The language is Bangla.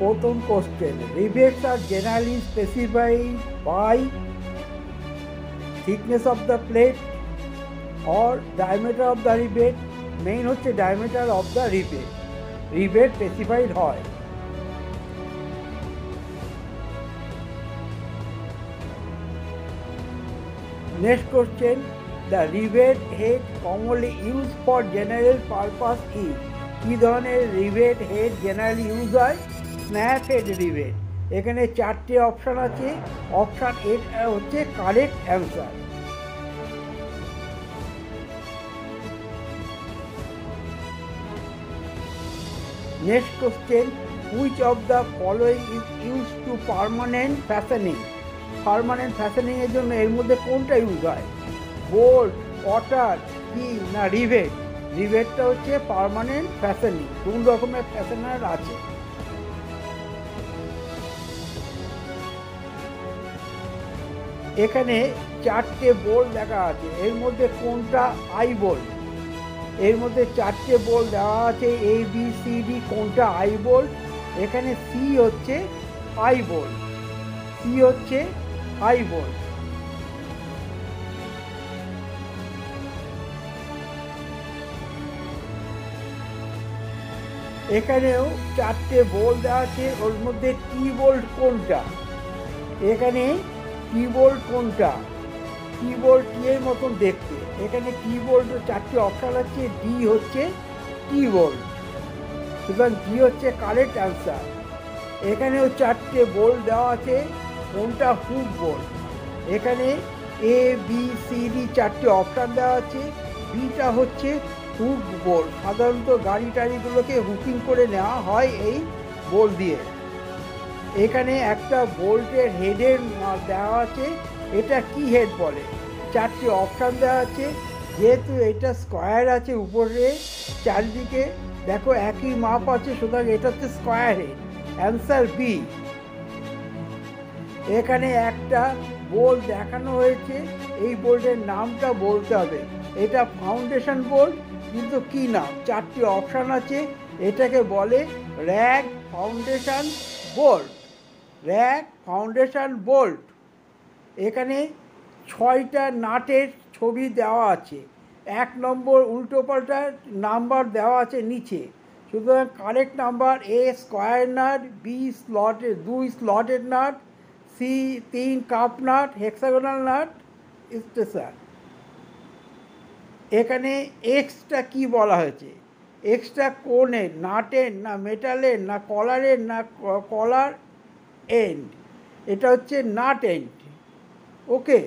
প্রথম কোশ্চেন, রিবেটস আর generally specified by thickness of the plate or diameter of the rebate. Main হচ্ছে diameter of the rebate. Rebate specified হয়। Next question, the rebate head commonly use for general purpose is. কী ধরনের রিবেট হেড জেনারেলি ইউজ হয়? Snap head rebate. এখানে চারটে অপশান আছে, অপশান এ হচ্ছে correct answer. Next question, which of the following is use to permanent fashioning. Permanent ফ্যাশনিংয়ের জন্য এর মধ্যে কোনটা ইউজ হয়? বোল্ট, কটার, কি না রিভেট? রিভেটটা হচ্ছে পার্মানেন্ট ফ্যাশনিং। দু রকমের ফ্যাশনার আছে। এখানে চারটে বোল্ট দেখা আছে, এর মধ্যে কোনটা আই বোল্ট? এর মধ্যে চারটে বোল্ট দেওয়া আছে, এ বি সি ডি, কোনটা আই বোল্ট? এখানে সি হচ্ছে আই বোল্ট, সি হচ্ছে আই বোল্ট। এখানেও চারটে বোল্ট দেওয়া আছে, ওর মধ্যে টি বোল্ট কোনটা? এখানে টি বোল্ট কোনটা? টি বোল্ট টি এর মতন দেখতে। এখানে টি বোল্ট চারটে অপশান আছে, ডি হচ্ছে টি বোল্ট, সুতরাং ডি হচ্ছে কারেক্ট অ্যান্সার। এখানেও চারটে বোল্ট দেওয়া আছে, কোনটা হুক বোল্ট? এখানে এ বি সি ডি চারটে অপশান দেওয়া আছে, বিটা হচ্ছে হুক বোল্ট। সাধারণত গাড়ি টাড়িগুলোকে হুকিং করে নেওয়া হয় এই বোল্ট দিয়ে। এখানে একটা বোল্টের হেডের দেওয়া আছে, এটা কি হেড বলে? চারটি অপশান দেওয়া আছে, যেহেতু এটা স্কোয়ার আছে উপরে চারিদিকে দেখো একই মাপ আছে, সুতরাং এটা হচ্ছে স্কোয়ার হেড, অ্যান্সার বি। এখানে একটা বোল্ট দেখানো হয়েছে, এই বোল্টের নামটা বলতে হবে। এটা ফাউন্ডেশন বোল্ট, কিন্তু কি নাম? চারটি অপশান আছে, এটাকে বলে rag foundation bolt, rag foundation bolt. এখানে 6টা নাটের ছবি দেওয়া আছে, 1 নম্বর উল্টোপাল্টা নাম্বার দেওয়া আছে নিচে, সুতরাং correct number A square nut, B স্লটের 2 স্লটের nut, C 3 cup nut, hexagonal nut, station. এখানে এক্সটা কি বলা হয়েছে? এক্সটা কোনের, নাটের না মেটালের না কলারের না কলার এন্ড? এটা হচ্ছে নাট এন্ড। ওকে।